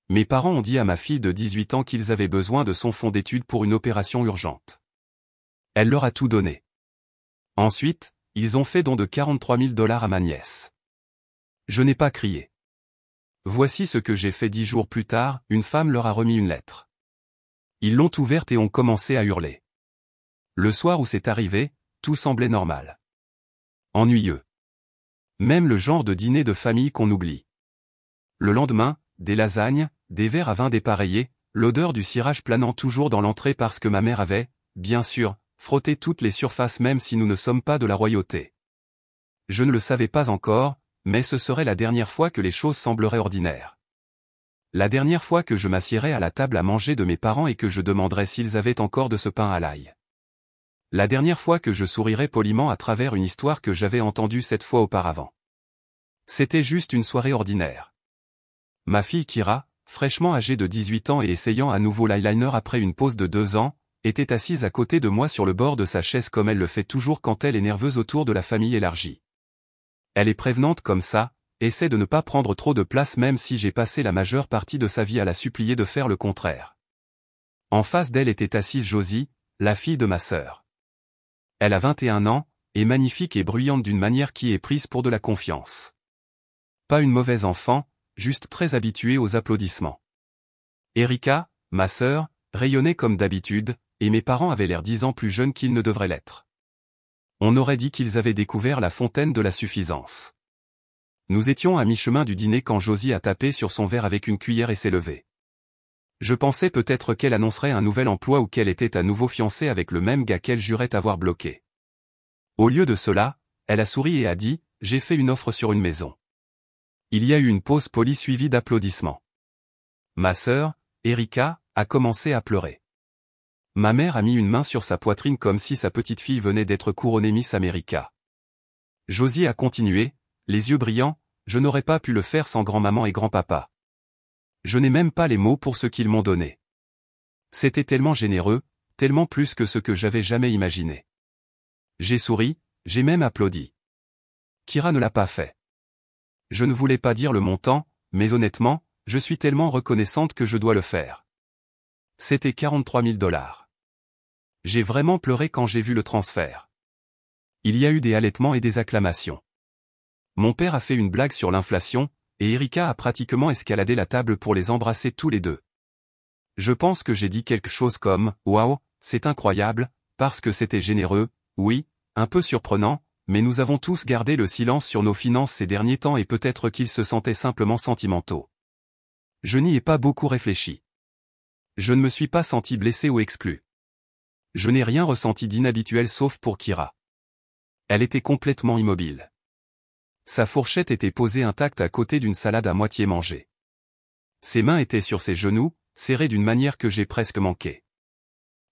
Mes parents ont dit à ma fille de 18 ans qu'ils avaient besoin de son fonds d'études pour une opération urgente. Elle leur a tout donné. Ensuite, ils ont fait don de 43 000 $ à ma nièce. Je n'ai pas crié. Voici ce que j'ai fait 10 jours plus tard, une femme leur a remis une lettre. Ils l'ont ouverte et ont commencé à hurler. Le soir où c'est arrivé, tout semblait normal. Ennuyeux. Même le genre de dîner de famille qu'on oublie. Le lendemain, des lasagnes, des verres à vin dépareillés, l'odeur du cirage planant toujours dans l'entrée parce que ma mère avait, bien sûr, frotté toutes les surfaces même si nous ne sommes pas de la royauté. Je ne le savais pas encore, mais ce serait la dernière fois que les choses sembleraient ordinaires. La dernière fois que je m'assierais à la table à manger de mes parents et que je demanderais s'ils avaient encore de ce pain à l'ail. La dernière fois que je sourirais poliment à travers une histoire que j'avais entendue 7 fois auparavant. C'était juste une soirée ordinaire. Ma fille Kira, fraîchement âgée de 18 ans et essayant à nouveau l'eyeliner après une pause de 2 ans, était assise à côté de moi sur le bord de sa chaise comme elle le fait toujours quand elle est nerveuse autour de la famille élargie. Elle est prévenante comme ça, essaie de ne pas prendre trop de place même si j'ai passé la majeure partie de sa vie à la supplier de faire le contraire. En face d'elle était assise Josie, la fille de ma sœur. Elle a 21 ans, est magnifique et bruyante d'une manière qui est prise pour de la confiance. Pas une mauvaise enfant, juste très habituée aux applaudissements. Erika, ma sœur, rayonnait comme d'habitude, et mes parents avaient l'air 10 ans plus jeunes qu'ils ne devraient l'être. On aurait dit qu'ils avaient découvert la fontaine de la suffisance. Nous étions à mi-chemin du dîner quand Josie a tapé sur son verre avec une cuillère et s'est levée. Je pensais peut-être qu'elle annoncerait un nouvel emploi ou qu'elle était à nouveau fiancée avec le même gars qu'elle jurait avoir bloqué. Au lieu de cela, elle a souri et a dit « J'ai fait une offre sur une maison ». Il y a eu une pause polie suivie d'applaudissements. Ma sœur, Erika, a commencé à pleurer. Ma mère a mis une main sur sa poitrine comme si sa petite fille venait d'être couronnée Miss America. Josie a continué, les yeux brillants, je n'aurais pas pu le faire sans grand-maman et grand-papa. Je n'ai même pas les mots pour ce qu'ils m'ont donné. C'était tellement généreux, tellement plus que ce que j'avais jamais imaginé. J'ai souri, j'ai même applaudi. Kira ne l'a pas fait. Je ne voulais pas dire le montant, mais honnêtement, je suis tellement reconnaissante que je dois le faire. C'était 43 000 $. J'ai vraiment pleuré quand j'ai vu le transfert. Il y a eu des halètements et des acclamations. Mon père a fait une blague sur l'inflation, et Erika a pratiquement escaladé la table pour les embrasser tous les deux. Je pense que j'ai dit quelque chose comme « Waouh, c'est incroyable », parce que c'était généreux, oui, un peu surprenant, mais nous avons tous gardé le silence sur nos finances ces derniers temps et peut-être qu'ils se sentaient simplement sentimentaux. Je n'y ai pas beaucoup réfléchi. Je ne me suis pas senti blessé ou exclu. Je n'ai rien ressenti d'inhabituel sauf pour Kira. Elle était complètement immobile. Sa fourchette était posée intacte à côté d'une salade à moitié mangée. Ses mains étaient sur ses genoux, serrées d'une manière que j'ai presque manqué.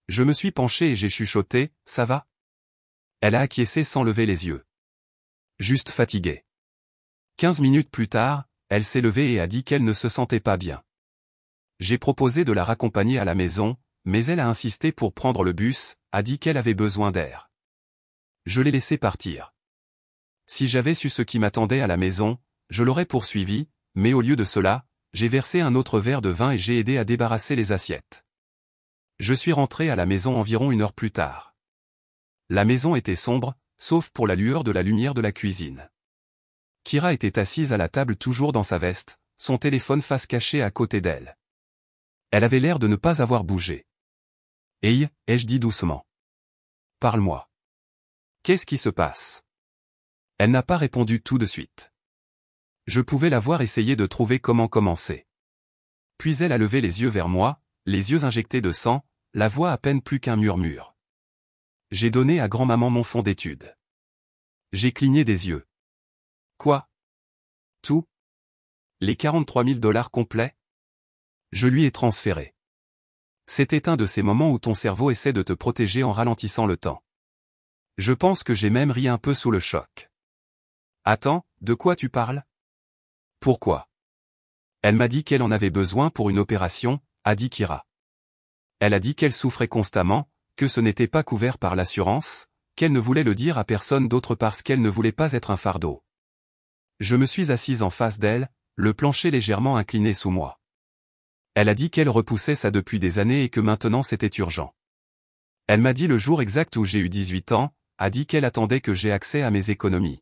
Je me suis penché et j'ai chuchoté, « Ça va ?» Elle a acquiescé sans lever les yeux. Juste fatiguée. 15 minutes plus tard, elle s'est levée et a dit qu'elle ne se sentait pas bien. J'ai proposé de la raccompagner à la maison, mais elle a insisté pour prendre le bus, a dit qu'elle avait besoin d'air. Je l'ai laissée partir. Si j'avais su ce qui m'attendait à la maison, je l'aurais poursuivi, mais au lieu de cela, j'ai versé un autre verre de vin et j'ai aidé à débarrasser les assiettes. Je suis rentré à la maison environ 1 heure plus tard. La maison était sombre, sauf pour la lueur de la lumière de la cuisine. Kira était assise à la table toujours dans sa veste, son téléphone face cachée à côté d'elle. Elle avait l'air de ne pas avoir bougé. « Hey » ai-je dit doucement. « Parle-moi. Qu'est-ce qui se passe ?» Elle n'a pas répondu tout de suite. Je pouvais la voir essayer de trouver comment commencer. Puis elle a levé les yeux vers moi, les yeux injectés de sang, la voix à peine plus qu'un murmure. J'ai donné à grand-maman mon fonds d'études. J'ai cligné des yeux. Quoi? Tout? Les 43 000 $ complets? Je lui ai transféré. C'était un de ces moments où ton cerveau essaie de te protéger en ralentissant le temps. Je pense que j'ai même ri un peu sous le choc. Attends, de quoi tu parles? Pourquoi? Elle m'a dit qu'elle en avait besoin pour une opération, a dit Kira. Elle a dit qu'elle souffrait constamment, que ce n'était pas couvert par l'assurance, qu'elle ne voulait le dire à personne d'autre parce qu'elle ne voulait pas être un fardeau. Je me suis assise en face d'elle, le plancher légèrement incliné sous moi. Elle a dit qu'elle repoussait ça depuis des années et que maintenant c'était urgent. Elle m'a dit le jour exact où j'ai eu 18 ans, a dit qu'elle attendait que j'aie accès à mes économies.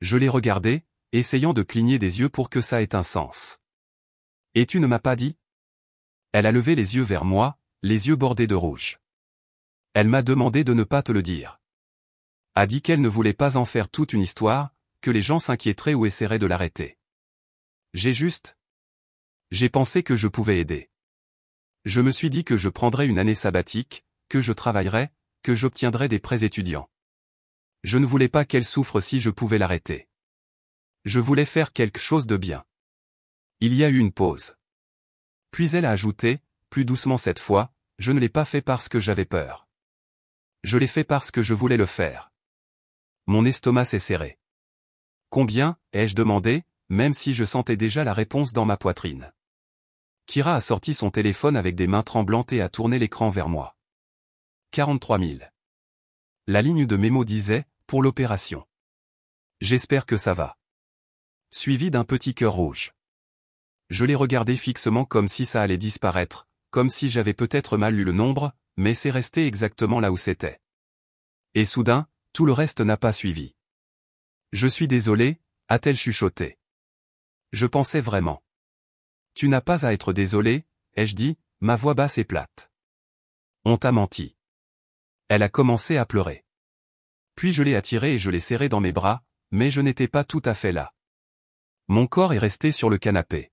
Je l'ai regardée, essayant de cligner des yeux pour que ça ait un sens. Et tu ne m'as pas dit? Elle a levé les yeux vers moi, les yeux bordés de rouge. Elle m'a demandé de ne pas te le dire. A dit qu'elle ne voulait pas en faire toute une histoire, que les gens s'inquiéteraient ou essaieraient de l'arrêter. J'ai pensé que je pouvais aider. Je me suis dit que je prendrais une année sabbatique, que je travaillerais, que j'obtiendrais des prêts étudiants. Je ne voulais pas qu'elle souffre si je pouvais l'arrêter. Je voulais faire quelque chose de bien. Il y a eu une pause. Puis elle a ajouté, plus doucement cette fois, je ne l'ai pas fait parce que j'avais peur. Je l'ai fait parce que je voulais le faire. Mon estomac s'est serré. Combien, ai-je demandé, même si je sentais déjà la réponse dans ma poitrine. Kira a sorti son téléphone avec des mains tremblantes et a tourné l'écran vers moi. 43 000. La ligne de mémo disait, pour l'opération. J'espère que ça va. Suivi d'un petit cœur rouge. Je l'ai regardé fixement comme si ça allait disparaître, comme si j'avais peut-être mal lu le nombre, mais c'est resté exactement là où c'était. Et soudain, tout le reste n'a pas suivi. Je suis désolé, a-t-elle chuchoté. Je pensais vraiment. Tu n'as pas à être désolé, ai-je dit, ma voix basse et plate. On t'a menti. Elle a commencé à pleurer. Puis je l'ai attirée et je l'ai serrée dans mes bras, mais je n'étais pas tout à fait là. Mon corps est resté sur le canapé.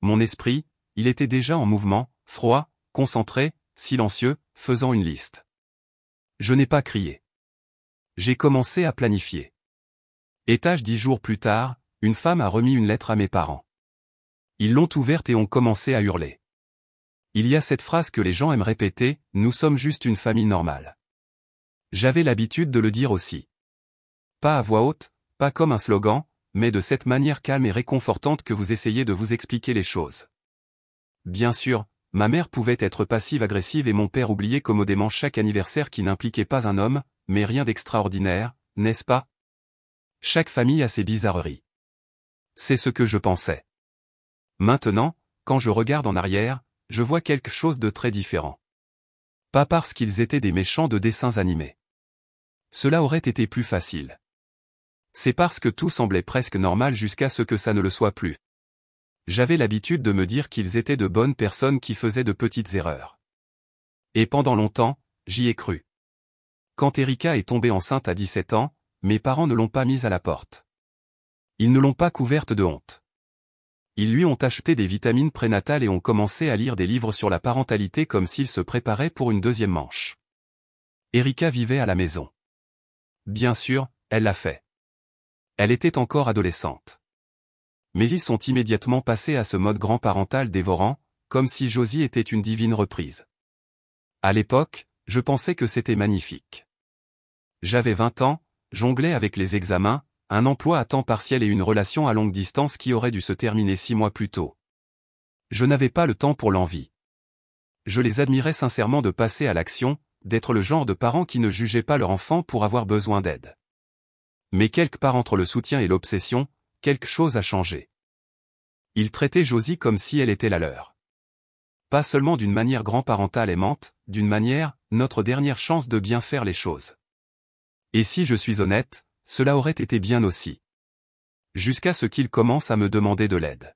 Mon esprit, il était déjà en mouvement, froid, concentré, silencieux, faisant une liste. Je n'ai pas crié. J'ai commencé à planifier. Étage 10 jours plus tard, une femme a remis une lettre à mes parents. Ils l'ont ouverte et ont commencé à hurler. Il y a cette phrase que les gens aiment répéter, nous sommes juste une famille normale. J'avais l'habitude de le dire aussi. Pas à voix haute, pas comme un slogan, mais de cette manière calme et réconfortante que vous essayez de vous expliquer les choses. Bien sûr, ma mère pouvait être passive-agressive et mon père oubliait commodément chaque anniversaire qui n'impliquait pas un homme, mais rien d'extraordinaire, n'est-ce pas? Chaque famille a ses bizarreries. C'est ce que je pensais. Maintenant, quand je regarde en arrière, je vois quelque chose de très différent. Pas parce qu'ils étaient des méchants de dessins animés. Cela aurait été plus facile. C'est parce que tout semblait presque normal jusqu'à ce que ça ne le soit plus. J'avais l'habitude de me dire qu'ils étaient de bonnes personnes qui faisaient de petites erreurs. Et pendant longtemps, j'y ai cru. Quand Erika est tombée enceinte à 17 ans, mes parents ne l'ont pas mise à la porte. Ils ne l'ont pas couverte de honte. Ils lui ont acheté des vitamines prénatales et ont commencé à lire des livres sur la parentalité comme s'ils se préparaient pour une deuxième manche. Erika vivait à la maison. Bien sûr, elle l'a fait. Elle était encore adolescente. Mais ils sont immédiatement passés à ce mode grand parental dévorant, comme si Josie était une divine reprise. À l'époque, je pensais que c'était magnifique. J'avais 20 ans, jonglais avec les examens, un emploi à temps partiel et une relation à longue distance qui aurait dû se terminer 6 mois plus tôt. Je n'avais pas le temps pour l'envie. Je les admirais sincèrement de passer à l'action, d'être le genre de parents qui ne jugeaient pas leur enfant pour avoir besoin d'aide. Mais quelque part entre le soutien et l'obsession, quelque chose a changé. Ils traitaient Josie comme si elle était la leur. Pas seulement d'une manière grand-parentale aimante, d'une manière, notre dernière chance de bien faire les choses. Et si je suis honnête, cela aurait été bien aussi. Jusqu'à ce qu'ils commencent à me demander de l'aide.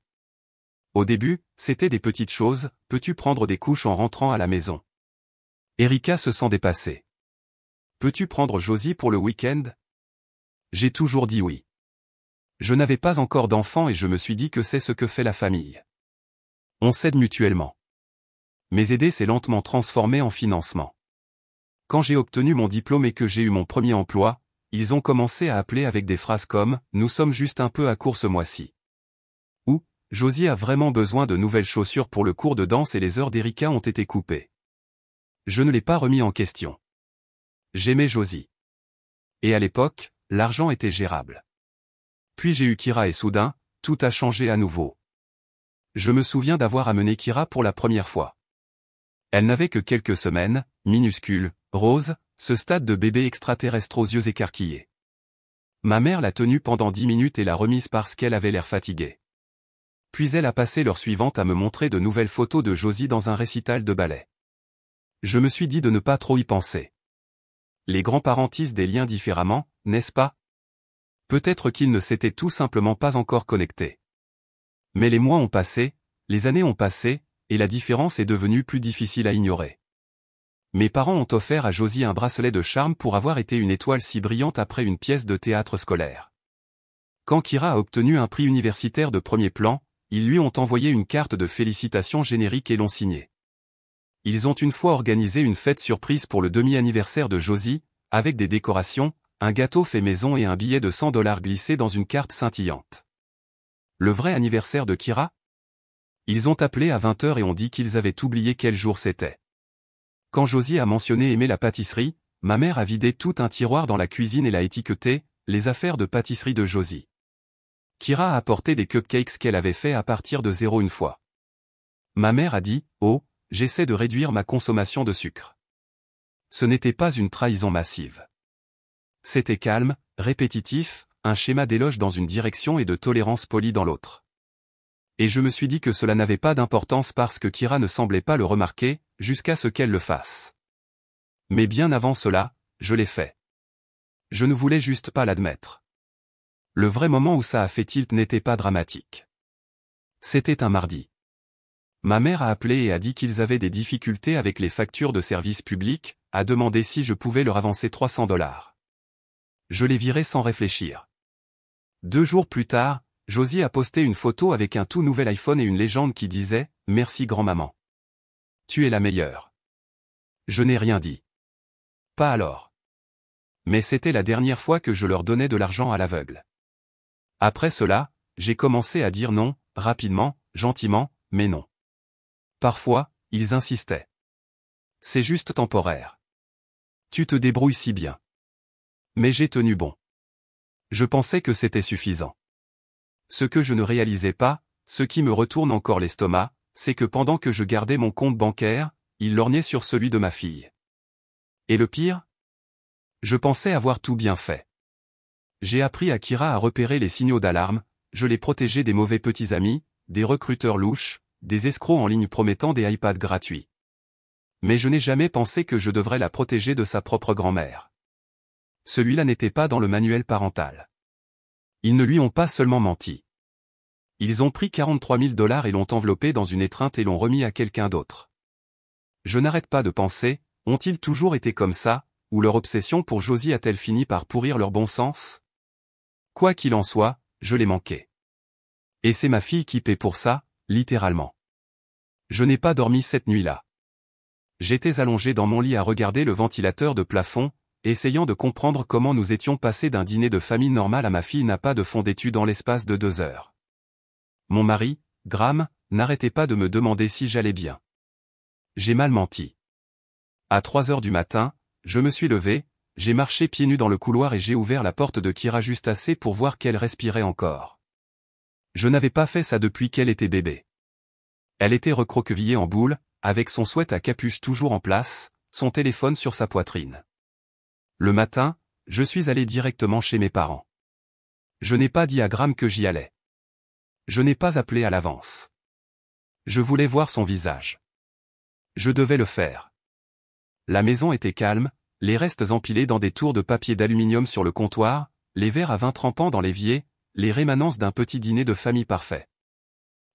Au début, c'était des petites choses, peux-tu prendre des couches en rentrant à la maison? Erika se sent dépassée. Peux-tu prendre Josie pour le week-end? J'ai toujours dit oui. Je n'avais pas encore d'enfant et je me suis dit que c'est ce que fait la famille. On s'aide mutuellement. Mais aider s'est lentement transformé en financement. Quand j'ai obtenu mon diplôme et que j'ai eu mon premier emploi, ils ont commencé à appeler avec des phrases comme « Nous sommes juste un peu à court ce mois-ci » ou « Josie a vraiment besoin de nouvelles chaussures pour le cours de danse et les heures d'Erika ont été coupées. » Je ne l'ai pas remis en question. J'aimais Josie. Et à l'époque, l'argent était gérable. Puis j'ai eu Kira et soudain, tout a changé à nouveau. Je me souviens d'avoir amené Kira pour la première fois. Elle n'avait que quelques semaines, minuscule, rose, ce stade de bébé extraterrestre aux yeux écarquillés. Ma mère l'a tenue pendant 10 minutes et l'a remise parce qu'elle avait l'air fatiguée. Puis elle a passé l'heure suivante à me montrer de nouvelles photos de Josie dans un récital de ballet. Je me suis dit de ne pas trop y penser. Les grands-parents tissent des liens différemment, n'est-ce pas? Peut-être qu'ils ne s'étaient tout simplement pas encore connectés. Mais les mois ont passé, les années ont passé, et la différence est devenue plus difficile à ignorer. Mes parents ont offert à Josie un bracelet de charme pour avoir été une étoile si brillante après une pièce de théâtre scolaire. Quand Kira a obtenu un prix universitaire de premier plan, ils lui ont envoyé une carte de félicitations générique et l'ont signée. Ils ont une fois organisé une fête surprise pour le demi-anniversaire de Josie, avec des décorations, un gâteau fait maison et un billet de $100 glissé dans une carte scintillante. Le vrai anniversaire de Kira? Ils ont appelé à 20h et ont dit qu'ils avaient oublié quel jour c'était. Quand Josie a mentionné aimer la pâtisserie, ma mère a vidé tout un tiroir dans la cuisine et l'a étiqueté « Les affaires de pâtisserie de Josie ». Kira a apporté des cupcakes qu'elle avait fait à partir de 0 une fois. Ma mère a dit « Oh, j'essaie de réduire ma consommation de sucre ». Ce n'était pas une trahison massive. C'était calme, répétitif, un schéma d'éloge dans une direction et de tolérance polie dans l'autre. Et je me suis dit que cela n'avait pas d'importance parce que Kira ne semblait pas le remarquer, jusqu'à ce qu'elle le fasse. Mais bien avant cela, je l'ai fait. Je ne voulais juste pas l'admettre. Le vrai moment où ça a fait tilt n'était pas dramatique. C'était un mardi. Ma mère a appelé et a dit qu'ils avaient des difficultés avec les factures de services publics, a demandé si je pouvais leur avancer $300. Je les virai sans réfléchir. 2 jours plus tard, Josie a posté une photo avec un tout nouvel iPhone et une légende qui disait « Merci grand-maman. Tu es la meilleure ». Je n'ai rien dit. Pas alors. Mais c'était la dernière fois que je leur donnais de l'argent à l'aveugle. Après cela, j'ai commencé à dire non, rapidement, gentiment, mais non. Parfois, ils insistaient. C'est juste temporaire. Tu te débrouilles si bien. Mais j'ai tenu bon. Je pensais que c'était suffisant. Ce que je ne réalisais pas, ce qui me retourne encore l'estomac, c'est que pendant que je gardais mon compte bancaire, il lorgnait sur celui de ma fille. Et le pire? Je pensais avoir tout bien fait. J'ai appris à Kira à repérer les signaux d'alarme, je l'ai protégée des mauvais petits amis, des recruteurs louches, des escrocs en ligne promettant des iPads gratuits. Mais je n'ai jamais pensé que je devrais la protéger de sa propre grand-mère. Celui-là n'était pas dans le manuel parental. Ils ne lui ont pas seulement menti. Ils ont pris $43 000 et l'ont enveloppé dans une étreinte et l'ont remis à quelqu'un d'autre. Je n'arrête pas de penser, ont-ils toujours été comme ça, ou leur obsession pour Josie a-t-elle fini par pourrir leur bon sens? Quoi qu'il en soit, je l'ai manqué. Et c'est ma fille qui paie pour ça, littéralement. Je n'ai pas dormi cette nuit-là. J'étais allongé dans mon lit à regarder le ventilateur de plafond, essayant de comprendre comment nous étions passés d'un dîner de famille normal à ma fille n'a pas de fond d'études en l'espace de 2 heures. Mon mari, Graham, n'arrêtait pas de me demander si j'allais bien. J'ai mal menti. À 3 heures du matin, je me suis levé, j'ai marché pieds nus dans le couloir et j'ai ouvert la porte de Kira juste assez pour voir qu'elle respirait encore. Je n'avais pas fait ça depuis qu'elle était bébé. Elle était recroquevillée en boule, avec son sweat à capuche toujours en place, son téléphone sur sa poitrine. Le matin, je suis allé directement chez mes parents. Je n'ai pas dit à Graham que j'y allais. Je n'ai pas appelé à l'avance. Je voulais voir son visage. Je devais le faire. La maison était calme, les restes empilés dans des tours de papier d'aluminium sur le comptoir, les verres à vin trempant dans l'évier, les rémanences d'un petit dîner de famille parfait.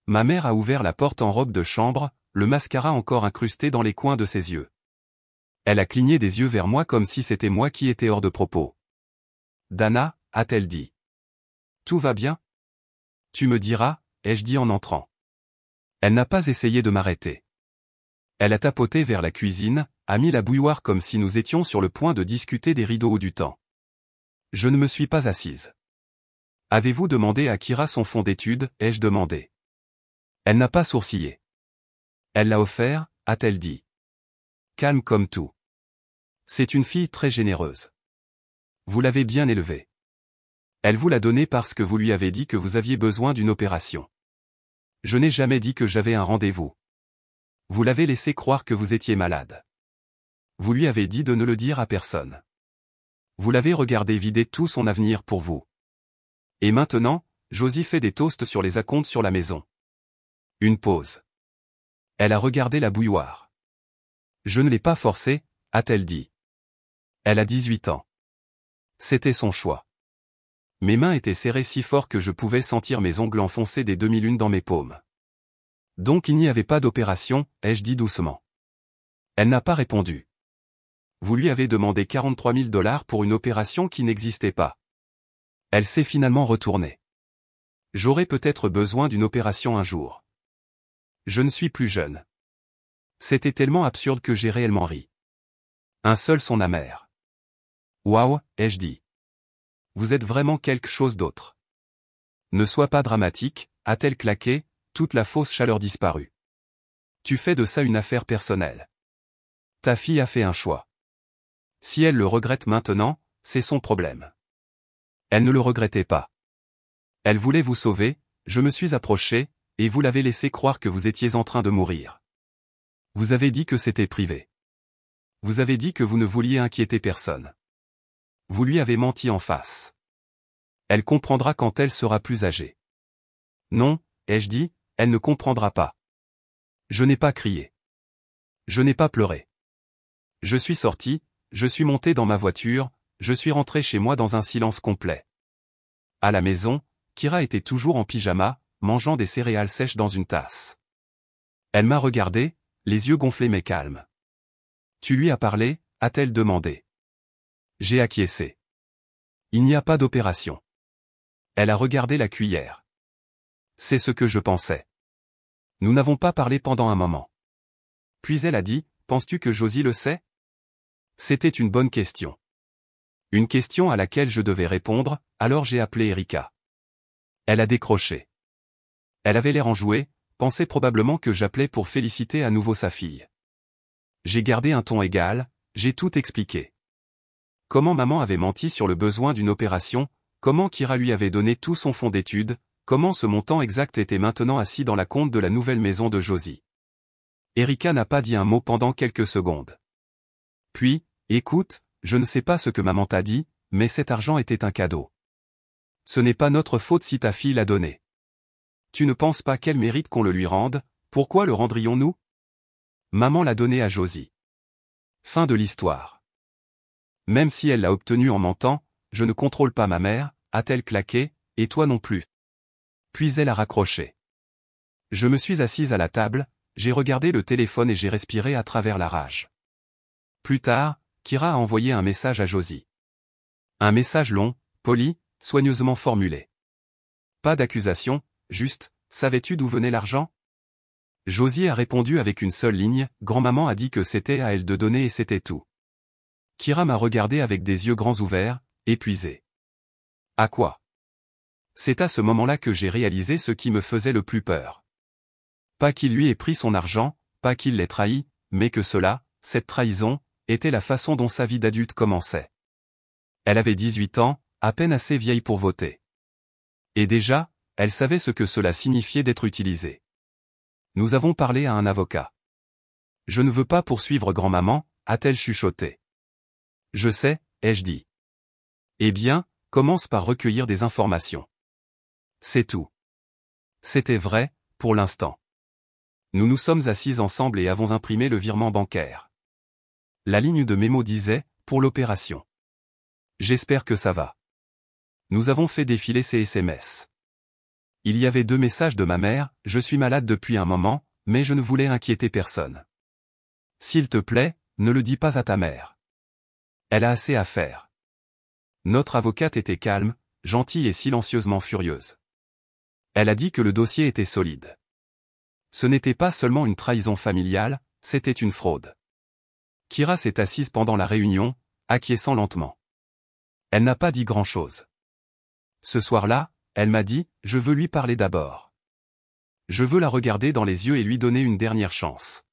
Ma mère a ouvert la porte en robe de chambre, le mascara encore incrusté dans les coins de ses yeux. Elle a cligné des yeux vers moi comme si c'était moi qui étais hors de propos. « Dana » a-t-elle dit. « Tout va bien ? » « Tu me diras » ai-je dit en entrant. Elle n'a pas essayé de m'arrêter. Elle a tapoté vers la cuisine, a mis la bouilloire comme si nous étions sur le point de discuter des rideaux ou du temps. Je ne me suis pas assise. « Avez-vous demandé à Kira son fonds d'études » ai-je demandé. Elle n'a pas sourcillé. « Elle l'a offert » a-t-elle dit. Calme comme tout. C'est une fille très généreuse. Vous l'avez bien élevée. Elle vous l'a donnée parce que vous lui avez dit que vous aviez besoin d'une opération. Je n'ai jamais dit que j'avais un rendez-vous. Vous l'avez laissé croire que vous étiez malade. Vous lui avez dit de ne le dire à personne. Vous l'avez regardé vider tout son avenir pour vous. Et maintenant, Josie fait des toasts sur les acomptes sur la maison. Une pause. Elle a regardé la bouilloire. Je ne l'ai pas forcée, a-t-elle dit. Elle a 18 ans. C'était son choix. Mes mains étaient serrées si fort que je pouvais sentir mes ongles enfoncer des demi-lunes dans mes paumes. Donc il n'y avait pas d'opération, ai-je dit doucement. Elle n'a pas répondu. Vous lui avez demandé 43 000 $ pour une opération qui n'existait pas. Elle s'est finalement retournée. J'aurai peut-être besoin d'une opération un jour. Je ne suis plus jeune. C'était tellement absurde que j'ai réellement ri. Un seul son amer. Waouh, ai-je dit. Vous êtes vraiment quelque chose d'autre. Ne sois pas dramatique, a-t-elle claqué, toute la fausse chaleur disparue. Tu fais de ça une affaire personnelle. Ta fille a fait un choix. Si elle le regrette maintenant, c'est son problème. Elle ne le regrettait pas. Elle voulait vous sauver, je me suis approché, et vous l'avez laissé croire que vous étiez en train de mourir. Vous avez dit que c'était privé. Vous avez dit que vous ne vouliez inquiéter personne. Vous lui avez menti en face. Elle comprendra quand elle sera plus âgée. Non, ai-je dit, elle ne comprendra pas. Je n'ai pas crié. Je n'ai pas pleuré. Je suis sorti, je suis monté dans ma voiture, je suis rentré chez moi dans un silence complet. À la maison, Kira était toujours en pyjama, mangeant des céréales sèches dans une tasse. Elle m'a regardé, les yeux gonflés mais calmes. Tu lui as parlé, a-t-elle demandé. J'ai acquiescé. Il n'y a pas d'opération. Elle a regardé la cuillère. C'est ce que je pensais. Nous n'avons pas parlé pendant un moment. Puis elle a dit, penses-tu que Josie le sait? C'était une bonne question. Une question à laquelle je devais répondre, alors j'ai appelé Erika. Elle a décroché. Elle avait l'air enjouée, pensait probablement que j'appelais pour féliciter à nouveau sa fille. J'ai gardé un ton égal, j'ai tout expliqué. Comment maman avait menti sur le besoin d'une opération, comment Kira lui avait donné tout son fonds d'études, comment ce montant exact était maintenant assis dans la compte de la nouvelle maison de Josie. Erika n'a pas dit un mot pendant quelques secondes. Puis, écoute, je ne sais pas ce que maman t'a dit, mais cet argent était un cadeau. Ce n'est pas notre faute si ta fille l'a donné. Tu ne penses pas qu'elle mérite qu'on le lui rende, pourquoi le rendrions-nous? Maman l'a donné à Josie. Fin de l'histoire. Même si elle l'a obtenu en mentant, je ne contrôle pas ma mère, a-t-elle claqué, et toi non plus. Puis elle a raccroché. Je me suis assise à la table, j'ai regardé le téléphone et j'ai respiré à travers la rage. Plus tard, Kira a envoyé un message à Josie. Un message long, poli, soigneusement formulé. Pas d'accusation, juste, savais-tu d'où venait l'argent? Josie a répondu avec une seule ligne, grand-maman a dit que c'était à elle de donner et c'était tout. Kira m'a regardé avec des yeux grands ouverts, épuisé. À quoi? C'est à ce moment-là que j'ai réalisé ce qui me faisait le plus peur. Pas qu'il lui ait pris son argent, pas qu'il l'ait trahi, mais que cela, cette trahison, était la façon dont sa vie d'adulte commençait. Elle avait 18 ans, à peine assez vieille pour voter. Et déjà, elle savait ce que cela signifiait d'être utilisée. Nous avons parlé à un avocat. Je ne veux pas poursuivre grand-maman, a-t-elle chuchoté. Je sais, ai-je dit. Eh bien, commence par recueillir des informations. C'est tout. C'était vrai, pour l'instant. Nous nous sommes assis ensemble et avons imprimé le virement bancaire. La ligne de mémo disait, pour l'opération. J'espère que ça va. Nous avons fait défiler ces SMS. Il y avait 2 messages de ma mère, je suis malade depuis un moment, mais je ne voulais inquiéter personne. S'il te plaît, ne le dis pas à ta mère. Elle a assez à faire. Notre avocate était calme, gentille et silencieusement furieuse. Elle a dit que le dossier était solide. Ce n'était pas seulement une trahison familiale, c'était une fraude. Kira s'est assise pendant la réunion, acquiesçant lentement. Elle n'a pas dit grand-chose. Ce soir-là, elle m'a dit, je veux lui parler d'abord. Je veux la regarder dans les yeux et lui donner une dernière chance.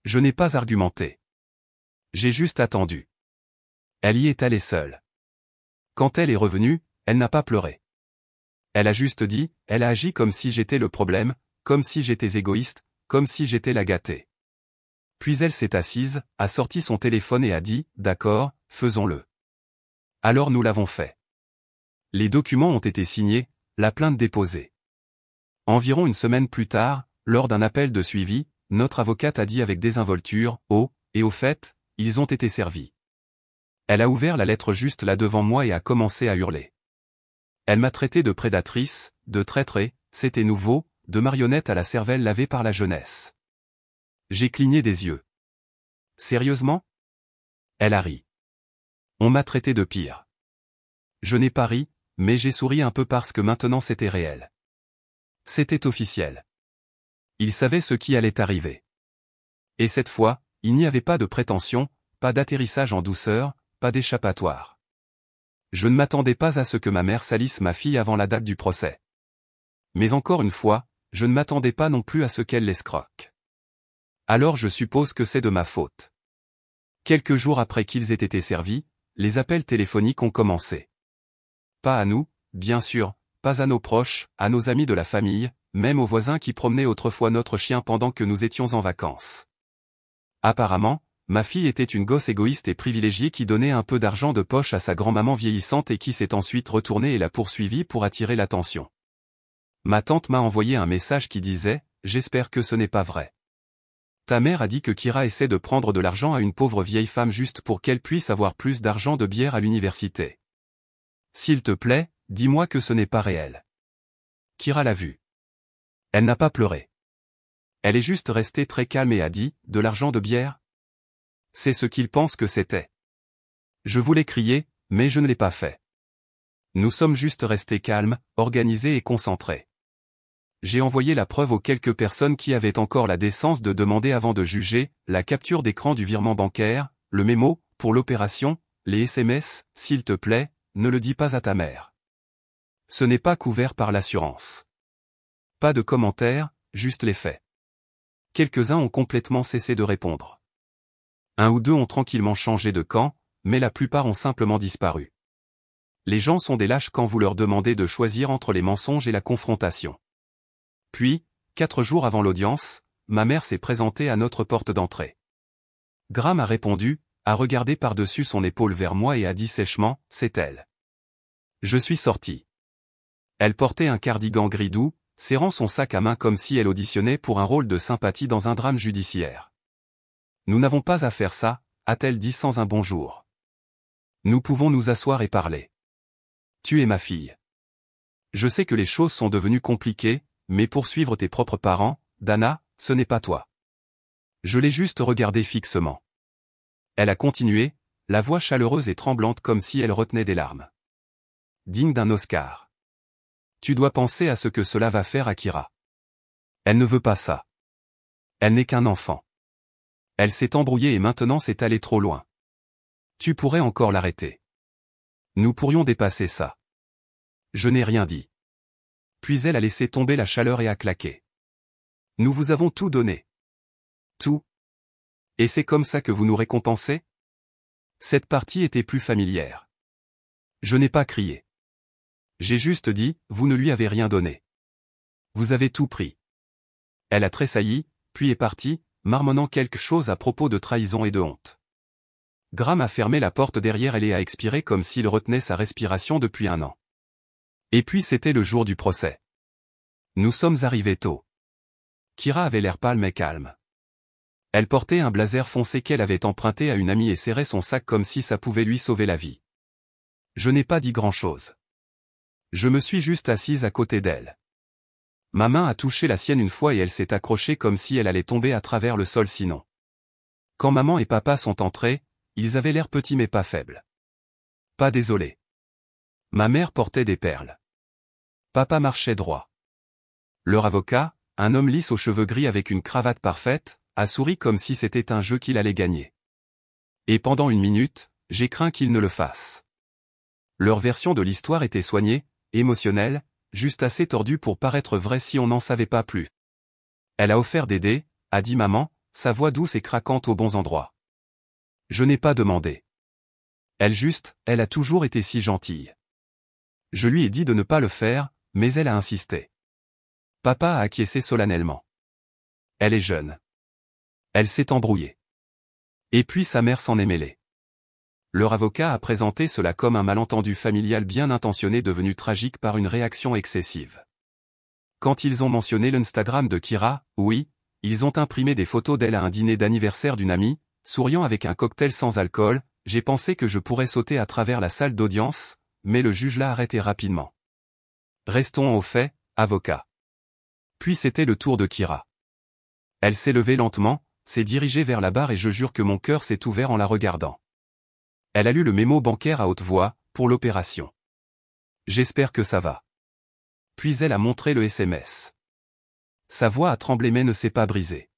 Je n'ai pas argumenté. J'ai juste attendu. Elle y est allée seule. Quand elle est revenue, elle n'a pas pleuré. Elle a juste dit, elle a agi comme si j'étais le problème, comme si j'étais égoïste, comme si j'étais la gâtée. Puis elle s'est assise, a sorti son téléphone et a dit, d'accord, faisons-le. Alors nous l'avons fait. Les documents ont été signés, la plainte déposée. Environ une semaine plus tard, lors d'un appel de suivi, notre avocate a dit avec désinvolture, « Oh, et au fait, ils ont été servis. » Elle a ouvert la lettre juste là devant moi et a commencé à hurler. Elle m'a traité de prédatrice, de traîtrée, c'était nouveau, de marionnette à la cervelle lavée par la jeunesse. J'ai cligné des yeux. Sérieusement? Elle a ri. On m'a traité de pire. Je n'ai pas ri, mais j'ai souri un peu parce que maintenant c'était réel. C'était officiel. Il savait ce qui allait arriver. Et cette fois, il n'y avait pas de prétention, pas d'atterrissage en douceur, pas d'échappatoire. Je ne m'attendais pas à ce que ma mère salisse ma fille avant la date du procès. Mais encore une fois, je ne m'attendais pas non plus à ce qu'elle l'escroque. Alors je suppose que c'est de ma faute. Quelques jours après qu'ils aient été servis, les appels téléphoniques ont commencé. Pas à nous, bien sûr, pas à nos proches, à nos amis de la famille, même aux voisins qui promenaient autrefois notre chien pendant que nous étions en vacances. Apparemment, ma fille était une gosse égoïste et privilégiée qui donnait un peu d'argent de poche à sa grand-maman vieillissante et qui s'est ensuite retournée et l'a poursuivie pour attirer l'attention. Ma tante m'a envoyé un message qui disait « J'espère que ce n'est pas vrai. Ta mère a dit que Kira essaie de prendre de l'argent à une pauvre vieille femme juste pour qu'elle puisse avoir plus d'argent de bière à l'université. S'il te plaît, dis-moi que ce n'est pas réel. » Kira l'a vu. Elle n'a pas pleuré. Elle est juste restée très calme et a dit « De l'argent de bière ?» C'est ce qu'il pense que c'était. Je voulais crier, mais je ne l'ai pas fait. Nous sommes juste restés calmes, organisés et concentrés. J'ai envoyé la preuve aux quelques personnes qui avaient encore la décence de demander avant de juger, la capture d'écran du virement bancaire, le mémo, pour l'opération, les SMS, s'il te plaît, ne le dis pas à ta mère. Ce n'est pas couvert par l'assurance. Pas de commentaires, juste les faits. Quelques-uns ont complètement cessé de répondre. Un ou deux ont tranquillement changé de camp, mais la plupart ont simplement disparu. Les gens sont des lâches quand vous leur demandez de choisir entre les mensonges et la confrontation. Puis, 4 jours avant l'audience, ma mère s'est présentée à notre porte d'entrée. Graham a répondu, a regardé par-dessus son épaule vers moi et a dit sèchement, « C'est elle. » Je suis sorti. Elle portait un cardigan gris doux, serrant son sac à main comme si elle auditionnait pour un rôle de sympathie dans un drame judiciaire. « Nous n'avons pas à faire ça, » a-t-elle dit sans un bonjour. « Nous pouvons nous asseoir et parler. Tu es ma fille. Je sais que les choses sont devenues compliquées, mais pour suivre tes propres parents, Dana, ce n'est pas toi. » Je l'ai juste regardée fixement. Elle a continué, la voix chaleureuse et tremblante comme si elle retenait des larmes. « Digne d'un Oscar. Tu dois penser à ce que cela va faire à Kira. Elle ne veut pas ça. Elle n'est qu'un enfant. Elle s'est embrouillée et maintenant c'est allé trop loin. Tu pourrais encore l'arrêter. Nous pourrions dépasser ça. » Je n'ai rien dit. Puis elle a laissé tomber la chaleur et a claqué. « Nous vous avons tout donné. Tout. Et c'est comme ça que vous nous récompensez ? » Cette partie était plus familière. Je n'ai pas crié. J'ai juste dit, vous ne lui avez rien donné. Vous avez tout pris. Elle a tressailli, puis est partie, marmonnant quelque chose à propos de trahison et de honte. Graham a fermé la porte derrière elle et a expiré comme s'il retenait sa respiration depuis un an. Et puis c'était le jour du procès. Nous sommes arrivés tôt. Kira avait l'air pâle mais calme. Elle portait un blazer foncé qu'elle avait emprunté à une amie et serrait son sac comme si ça pouvait lui sauver la vie. Je n'ai pas dit grand-chose. Je me suis juste assise à côté d'elle. Ma main a touché la sienne une fois et elle s'est accrochée comme si elle allait tomber à travers le sol sinon. Quand maman et papa sont entrés, ils avaient l'air petits mais pas faibles. Pas désolé. Ma mère portait des perles. Papa marchait droit. Leur avocat, un homme lisse aux cheveux gris avec une cravate parfaite, a souri comme si c'était un jeu qu'il allait gagner. Et pendant une minute, j'ai craint qu'il ne le fasse. Leur version de l'histoire était soignée, émotionnelle, juste assez tordue pour paraître vraie si on n'en savait pas plus. Elle a offert d'aider, a dit maman, sa voix douce et craquante aux bons endroits. Je n'ai pas demandé. Elle a toujours été si gentille. Je lui ai dit de ne pas le faire, mais elle a insisté. Papa a acquiescé solennellement. Elle est jeune. Elle s'est embrouillée. Et puis sa mère s'en est mêlée. Leur avocat a présenté cela comme un malentendu familial bien intentionné devenu tragique par une réaction excessive. Quand ils ont mentionné l'Instagram de Kyra, oui, ils ont imprimé des photos d'elle à un dîner d'anniversaire d'une amie, souriant avec un cocktail sans alcool, j'ai pensé que je pourrais sauter à travers la salle d'audience, mais le juge l'a arrêté rapidement. Restons au fait, avocat. Puis c'était le tour de Kyra. Elle s'est levée lentement, s'est dirigée vers la barre et je jure que mon cœur s'est ouvert en la regardant. Elle a lu le mémo bancaire à haute voix, pour l'opération. J'espère que ça va. Puis elle a montré le SMS. Sa voix a tremblé mais ne s'est pas brisée.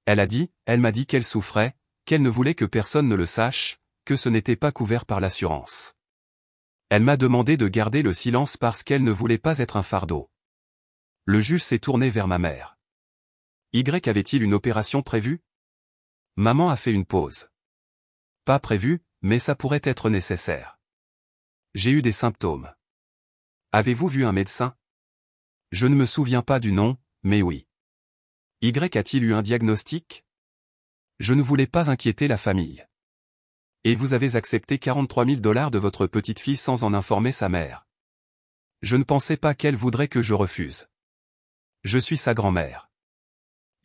Elle m'a dit qu'elle souffrait, qu'elle ne voulait que personne ne le sache, que ce n'était pas couvert par l'assurance. Elle m'a demandé de garder le silence parce qu'elle ne voulait pas être un fardeau. Le juge s'est tourné vers ma mère. Y avait-il une opération prévue? Maman a fait une pause. Pas prévue, mais ça pourrait être nécessaire. J'ai eu des symptômes. Avez-vous vu un médecin? Je ne me souviens pas du nom, mais oui. Y a-t-il eu un diagnostic? Je ne voulais pas inquiéter la famille. Et vous avez accepté 43 000 $ de votre petite-fille sans en informer sa mère. Je ne pensais pas qu'elle voudrait que je refuse. Je suis sa grand-mère.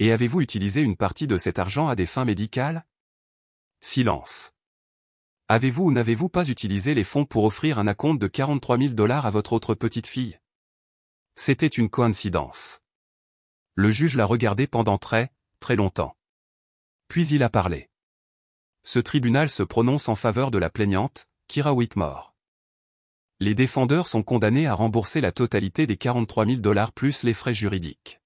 Et avez-vous utilisé une partie de cet argent à des fins médicales? Silence. Avez-vous ou n'avez-vous pas utilisé les fonds pour offrir un acompte de 43 000 $ à votre autre petite-fille? C'était une coïncidence. Le juge l'a regardé pendant très longtemps. Puis il a parlé. Ce tribunal se prononce en faveur de la plaignante, Kyra Whitmore. Les défendeurs sont condamnés à rembourser la totalité des 43 000 $ plus les frais juridiques.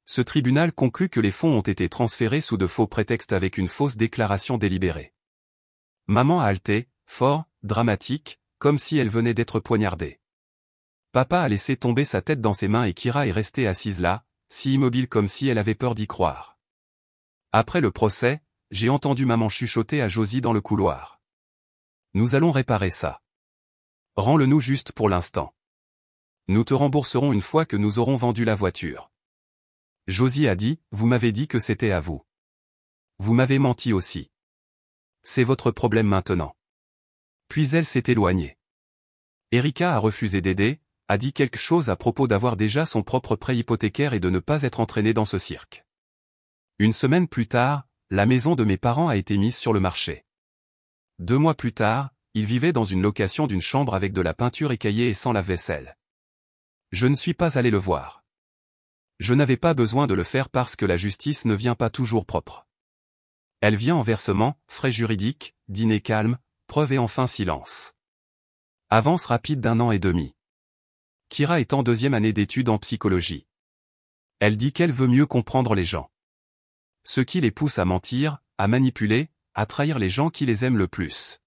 Ce tribunal conclut que les fonds ont été transférés sous de faux prétextes avec une fausse déclaration délibérée. Maman a haleté, fort, dramatique, comme si elle venait d'être poignardée. Papa a laissé tomber sa tête dans ses mains et Kyra est restée assise là, si immobile comme si elle avait peur d'y croire. Après le procès, j'ai entendu maman chuchoter à Josie dans le couloir. Nous allons réparer ça. Rends-le-nous juste pour l'instant. Nous te rembourserons une fois que nous aurons vendu la voiture. Josie a dit, vous m'avez dit que c'était à vous. Vous m'avez menti aussi. C'est votre problème maintenant. Puis elle s'est éloignée. Erika a refusé d'aider, a dit quelque chose à propos d'avoir déjà son propre prêt hypothécaire et de ne pas être entraînée dans ce cirque. Une semaine plus tard, la maison de mes parents a été mise sur le marché. 2 mois plus tard, ils vivaient dans une location d'une chambre avec de la peinture écaillée et sans lave-vaisselle. Je ne suis pas allé le voir. Je n'avais pas besoin de le faire parce que la justice ne vient pas toujours propre. Elle vient en versement, frais juridiques, dîner calme, preuve et enfin silence. Avance rapide d'1 an et demi. Kyra est en 2e année d'études en psychologie. Elle dit qu'elle veut mieux comprendre les gens. Ce qui les pousse à mentir, à manipuler, à trahir les gens qui les aiment le plus.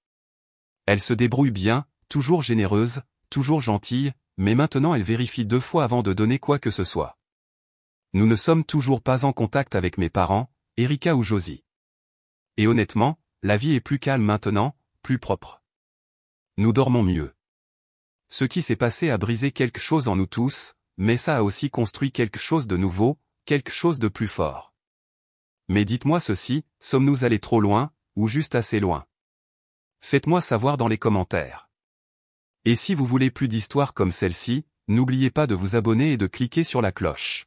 Elle se débrouille bien, toujours généreuse, toujours gentille, mais maintenant elle vérifie 2 fois avant de donner quoi que ce soit. Nous ne sommes toujours pas en contact avec mes parents, Erika ou Josie. Et honnêtement, la vie est plus calme maintenant, plus propre. Nous dormons mieux. Ce qui s'est passé a brisé quelque chose en nous tous, mais ça a aussi construit quelque chose de nouveau, quelque chose de plus fort. Mais dites-moi ceci, sommes-nous allés trop loin, ou juste assez loin? Faites-moi savoir dans les commentaires. Et si vous voulez plus d'histoires comme celle-ci, n'oubliez pas de vous abonner et de cliquer sur la cloche.